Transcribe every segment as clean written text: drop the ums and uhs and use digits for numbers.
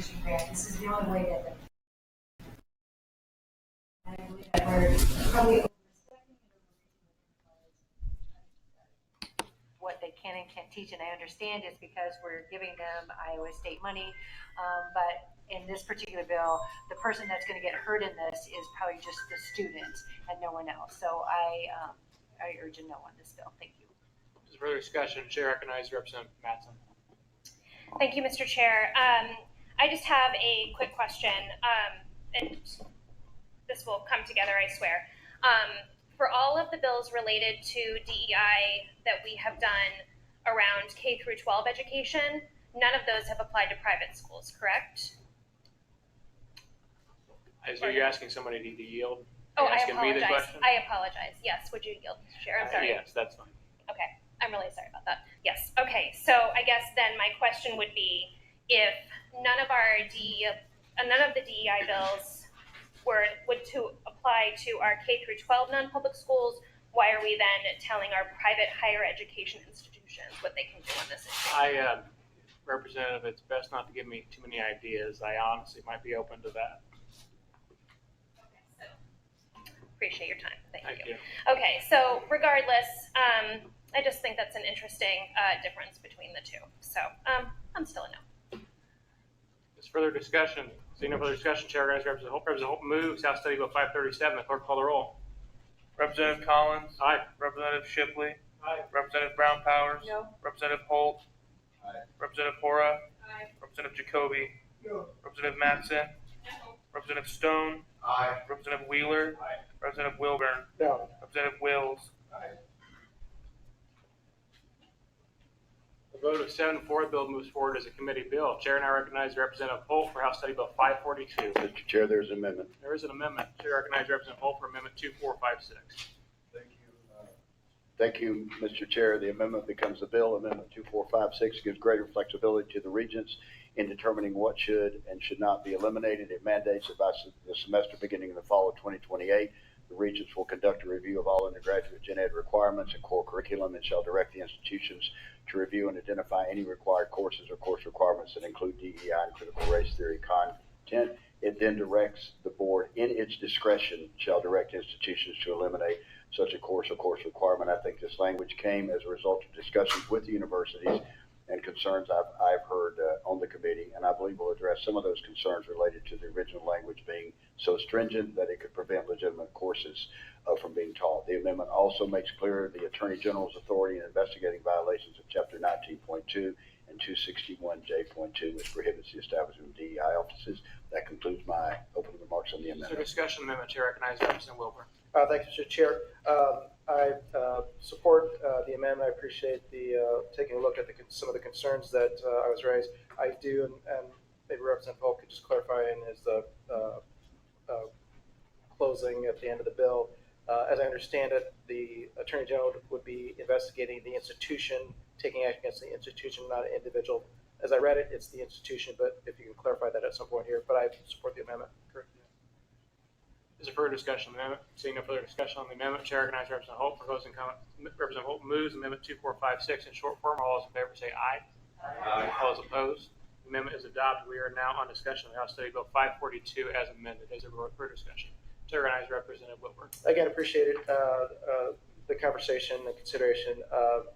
tuition grant. This is the only way that I believe that we're probably what they can and can't teach, and I understand it's because we're giving them Iowa State money, but in this particular bill, the person that's going to get hurt in this is probably just the student and no one else. So I urge a no on this bill. Thank you. Is there further discussion? Chair recognizes Representative Mattson. Thank you, Mr. Chair. I just have a quick question, and this will come together, I swear. For all of the bills related to DEI that we have done around K through 12 education, none of those have applied to private schools, correct? Are you asking somebody to yield? Oh, I apologize. I apologize. Yes, would you yield, Chair? I'm sorry. Yes, that's fine. Okay, I'm really sorry about that. Yes, okay, so I guess then my question would be, if none of the DEI bills would to apply to our K through 12 non-public schools, why are we then telling our private higher education institutions what they can do on this issue? Representative, it's best not to give me too many ideas. I honestly might be open to that. Appreciate your time. Thank you. you. Okay, so regardless, I just think that's an interesting difference between the two. So I'm still a no. There's further discussion. Seeing no further discussion, Chair recognizes Representative Holt. Representative Holt moves House Study Bill 537. The clerk call the roll. Representative Collins. Aye. Representative Shipley. Aye. Representative Brown Powers. No. Representative Holt. Aye. Representative Hora. Aye. Representative Jacoby. No. Representative Mattson. No. Representative Stone. Aye. Representative Wheeler. Aye. Representative Wilburn. No. Representative Wills. Aye. The vote of 7-4, the bill moves forward as a committee bill. Chair now recognizes Representative Holt for House Study Bill 542. Mr. Chair, there's an amendment. There is an amendment. Chair recognizes Representative Holt for Amendment 2456. Thank you, Mr. Chair. The amendment becomes the bill. Amendment 2456 gives greater flexibility to the regents in determining what should and should not be eliminated. It mandates that by the semester beginning in the fall of 2028, the regents will conduct a review of all undergraduate gen ed requirements and core curriculum and shall direct the institutions to review and identify any required courses or course requirements that include DEI and critical race theory content. It then directs the board in its discretion shall direct institutions to eliminate such a course or course requirement. I think this language came as a result of discussions with the universities and concerns I've heard on the committee, and I believe will address some of those concerns related to the original language being so stringent that it could prevent legitimate courses from being taught. The amendment also makes clear the Attorney General's authority in investigating violations of Chapter 19.2 and 261J.2, which prohibits the establishment of DEI offices. That concludes my opening remarks on the Is there amendment. discussion amendment? Chair recognizes Representative Wilburn. Thank you, Mr. Chair. I support the amendment. I appreciate the taking a look at some of the concerns that I was raised. I do, and maybe Representative Holt could just clarify in his closing at the end of the bill. As I understand it, the Attorney General would be investigating the institution, taking action against the institution, not an individual. As I read it, it's the institution, but if you can clarify that at some point here. But I support the amendment. Correct. Is there further discussion on the amendment? Seeing no further discussion on the amendment, Chair recognizes Representative Holt for closing comment. Representative Holt moves Amendment 2456 in short form. All those in favor say aye. Aye. All those opposed? The amendment is adopted. We are now on discussion of House Study Bill 542 as amended. Is there further discussion? Chair recognizes Representative Wilburn. Again, appreciated the conversation and consideration.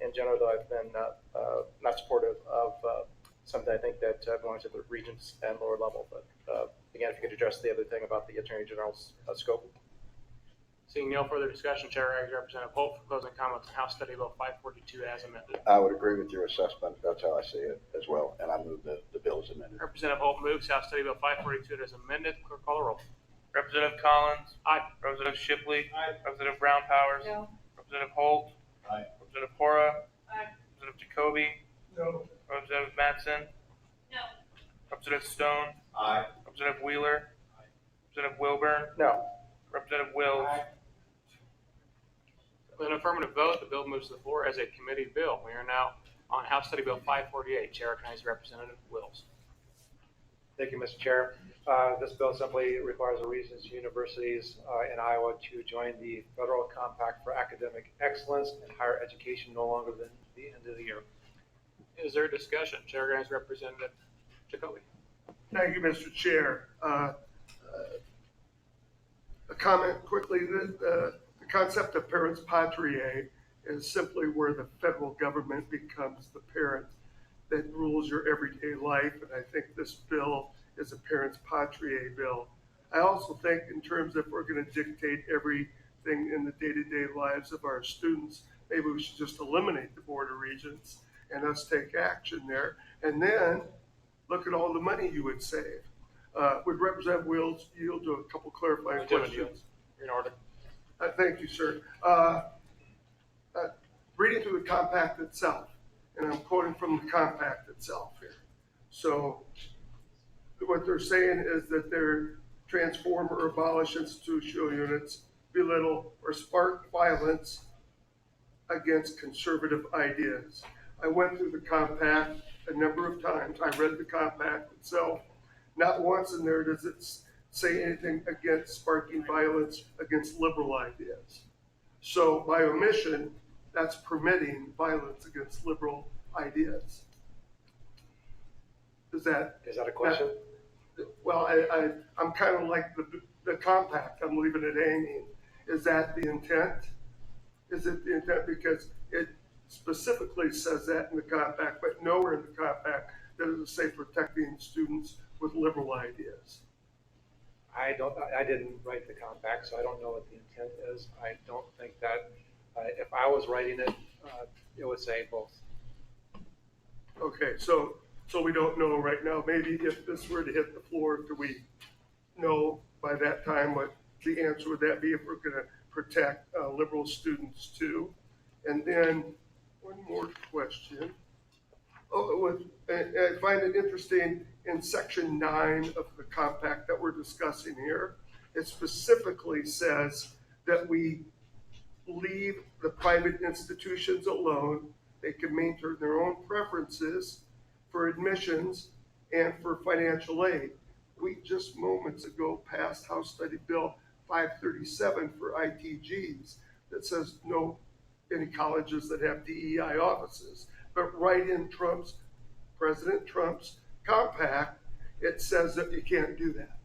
In general, though, I've been not supportive of something I think that belongs to the regents and lower level. But again, if you could address the other thing about the Attorney General's scope. Seeing no further discussion, Chair recognizes Representative Holt for closing comments on House Study Bill 542 as amended. I would agree with your assessment. That's how I see it as well, and I move the bill as amended. Representative Holt moves House Study Bill 542 as amended. Clerk call the roll. Representative Collins. Aye. Representative Shipley. Aye. Representative Brown Powers. No. Representative Holt. Aye. Representative Hora. Aye. Representative Jacoby. No. Representative Mattson. No. Representative Stone. Aye. Representative Wheeler. Representative Wilburn. No. Representative Wills. With an affirmative vote, the bill moves to the floor as a committee bill. We are now on House Study Bill 548. Chair recognizes Representative Wills. Thank you, Mr. Chair. This bill simply requires the Regents universities in Iowa to join the Federal Compact for Academic Excellence in Higher Education no longer than the end of the year. Is there discussion? Chair recognizes Representative Jacoby. Thank you, Mr. Chair. A comment quickly, the concept of parents patriae is simply where the federal government becomes the parent that rules your everyday life, and I think this bill is a parents patriae bill. I also think in terms of if we're going to dictate everything in the day-to-day lives of our students, maybe we should just eliminate the Board of Regents and us take action there, and then look at all the money you would save. Would Representative Wills yield to a couple clarifying questions? You're in order. Thank you, sir. Reading through the compact itself, and I'm quoting from the compact itself here. So what they're saying is that they're transform or abolish institutional units, belittle or spark violence against conservative ideas. I went through the compact a number of times. I read the compact itself. Not once in there does it say anything against sparking violence against liberal ideas. So by omission, that's permitting violence against liberal ideas. Is that a question? well, I'm kind of like the compact. I'm leaving it hanging. Is that the intent? Is it the intent? Because it specifically says that in the compact, but nowhere in the compact does it say protecting students with liberal ideas. I didn't write the compact, so I don't know what the intent is. I don't think that if I was writing it, it would say both. Okay, so we don't know right now. Maybe if this were to hit the floor, do we know by that time what the answer would that be if we're going to protect liberal students too? And then one more question. I find it interesting in section 9 of the compact that we're discussing here. It specifically says that we leave the private institutions alone. They can maintain their own preferences for admissions and for financial aid. We just moments ago passed House Study Bill 537 for ITGs that says no any colleges that have DEI offices. But right in President Trump's compact, it says that you can't do that.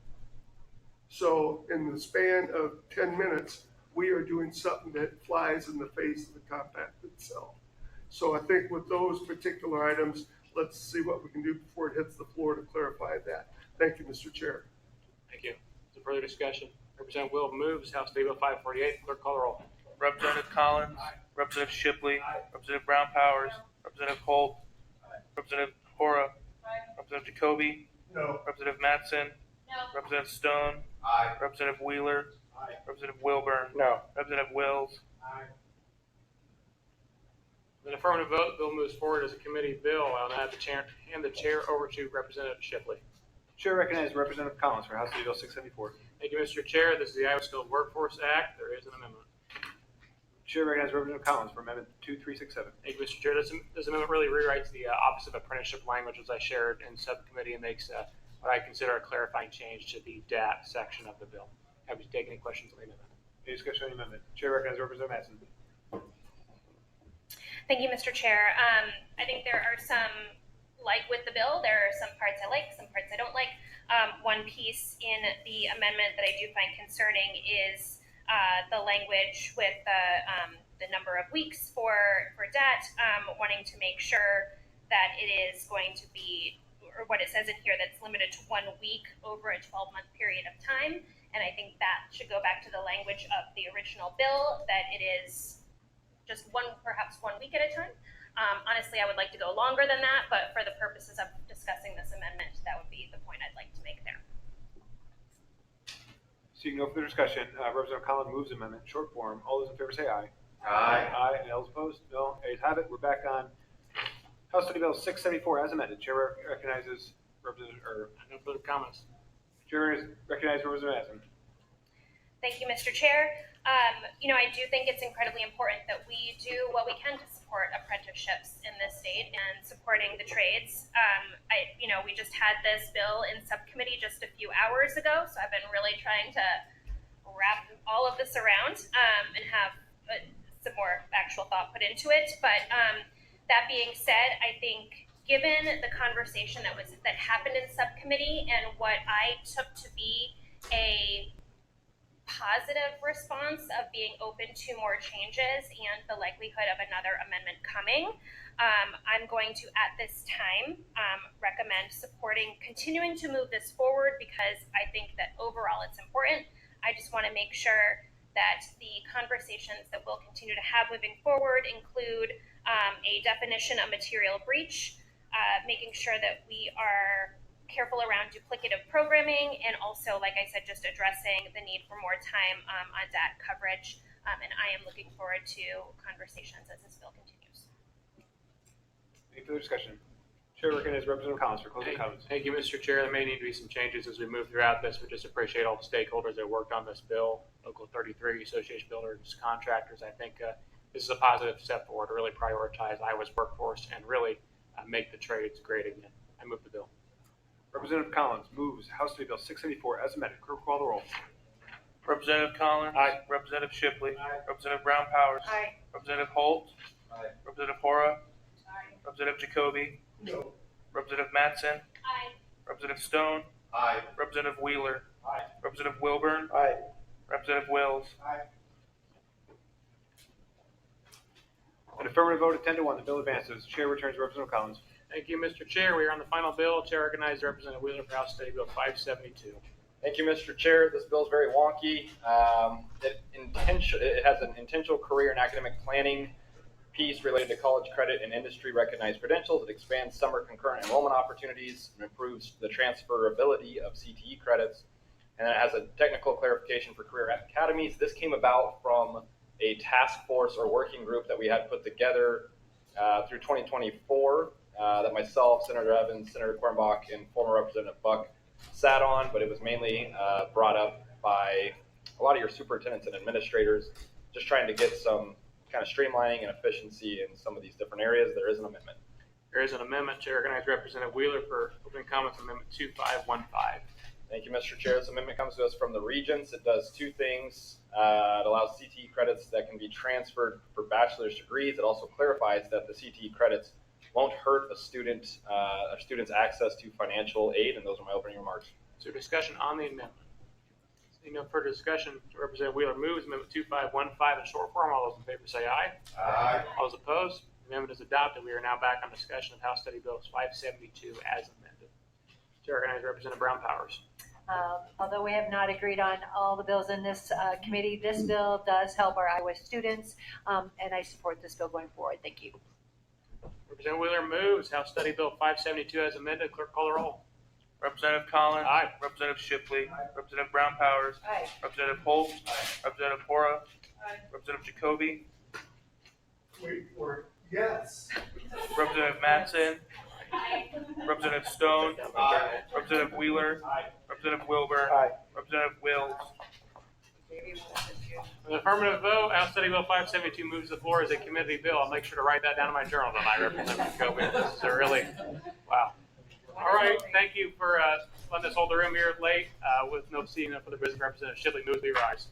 So in the span of 10 minutes, we are doing something that flies in the face of the compact itself. So I think with those particular items, let's see what we can do before it hits the floor to clarify that. Thank you, Mr. Chair. Thank you. Is there further discussion? Representative Will moves. House Bill 548. Clerk call the roll. Representative Collins. Representative Shipley. Representative Brown Powers. Representative Holt. Representative Hora. Representative Jacoby. No. Representative Mattson. No. Representative Stone. Aye. Representative Wheeler. Representative Wilburn. No. Representative Wills. With an affirmative vote, the bill moves forward as a committee bill. I'll now have hand the chair over to Representative Shipley. Chair recognizes Representative Collins for House Study Bill 674. Thank you, Mr. Chair. This is the Iowa Skilled Workforce Act. There is an amendment. Chair recognizes Representative Collins for Amendment 2367. Thank you, Mr. Chair. This amendment really rewrites the Office of Apprenticeship language, as I shared in subcommittee, and makes what I consider a clarifying change to the DAT section of the bill. Happy to take any questions on the amendment. Any discussion on the amendment? Chair recognizes Representative Mattson. Thank you, Mr. Chair. I think there are some, like with the bill, there are some parts I like, some parts I don't like. One piece in the amendment that I do find concerning is the language with the number of weeks for debt, wanting to make sure that it is going to be, or what it says in here, that's limited to 1 week over a 12-month period of time. And I think that should go back to the language of the original bill, that it is just perhaps 1 week at a time. Honestly, I would like to go longer than that, but for the purposes of discussing this amendment, that would be the point I'd like to make there. Seeing no further discussion, Representative Collins moves the amendment in short form. All those in favor say aye. Aye. Aye. And all opposed? No. Ayes have it. We're back on House Study Bill 674 as amended. Chair recognizes Representative, No further comments. Chair recognizes Representative Mattson. Thank you, Mr. Chair. I do think it's incredibly important that we do what we can to support apprenticeships in this state and supporting the trades. We just had this bill in subcommittee just a few hours ago, so I've been really trying to wrap all of this around and have some more actual thought put into it. But that being said, I think given the conversation that happened in subcommittee and what I took to be a positive response of being open to more changes and the likelihood of another amendment coming, I'm going to, at this time, recommend continuing to move this forward because I think that overall it's important. I just want to make sure that the conversations that we'll continue to have moving forward include a definition of material breach, making sure that we are careful around duplicative programming, and also, like I said, just addressing the need for more time on DAT coverage. And I am looking forward to conversations as this bill continues. Any further discussion? Chair recognizes Representative Collins for closing comments. Thank you, Mr. Chair. There may need to be some changes as we move throughout this. We just appreciate all the stakeholders that worked on this bill, Local 33, Association Builders, contractors. I think this is a positive step forward to really prioritize Iowa's workforce and really make the trades great again. I move the bill. Representative Collins moves House Study Bill 674 as amended. Clerk call the roll. Representative Collins. Aye. Representative Shipley. Representative Brown Powers. Aye. Representative Holt. Aye. Representative Hora. Representative Jacoby. No. Representative Mattson. Aye. Representative Stone. Aye. Representative Wheeler. Aye. Representative Wilburn. Aye. Representative Wills. An affirmative vote of 10-1. The bill advances. Chair returns to Representative Collins. Thank you, Mr. Chair. We are on the final bill. Chair recognizes Representative Wheeler for House Study Bill 572. Thank you, Mr. Chair. This bill is very wonky. It has an intentional career and academic planning piece related to college credit and industry recognized credentials. It expands summer concurrent enrollment opportunities and improves the transferability of CTE credits. And it has a technical clarification for career academies. This came about from a task force or working group that we had put together through 2024 that myself, Senator Evans, Senator Quernbach, and former Representative Buck sat on, but it was mainly brought up by a lot of your superintendents and administrators, just trying to get some kind of streamlining and efficiency in some of these different areas. There is an amendment. There is an amendment. Chair recognizes Representative Wheeler for opening comments on Amendment 2515. Thank you, Mr. Chair. This amendment comes to us from the Regents. It does two things. It allows CTE credits that can be transferred for bachelor's degrees. It also clarifies that the CTE credits won't hurt a student's access to financial aid, and those are my opening remarks. Is there discussion on the amendment? Seeing no further discussion, Representative Wheeler moves Amendment 2515 in short form. All those in favor say aye. Aye. All those opposed? The amendment is adopted. We are now back on discussion of House Study Bills 572 as amended. Chair recognizes Representative Brown Powers. Although we have not agreed on all the bills in this committee, this bill does help our Iowa students, and I support this bill going forward. Thank you. Representative Wheeler moves House Study Bill 572 as amended. Clerk call the roll. Representative Collins. Aye. Representative Shipley. Representative Brown Powers. Aye. Representative Holt. Representative Hora. Representative Jacoby. Wait for it. Yes. Representative Mattson. Representative Stone. Representative Wheeler. Representative Wilburn. Aye. Representative Wills. With an affirmative vote, House Study Bill 572 moves to the floor as a committee bill. I'll make sure to write that down in my journal tonight, Representative Jacoby. This is a really, wow. All right, thank you for letting us hold the room here late with no seating up for the business. Representative Shipley moves we rise.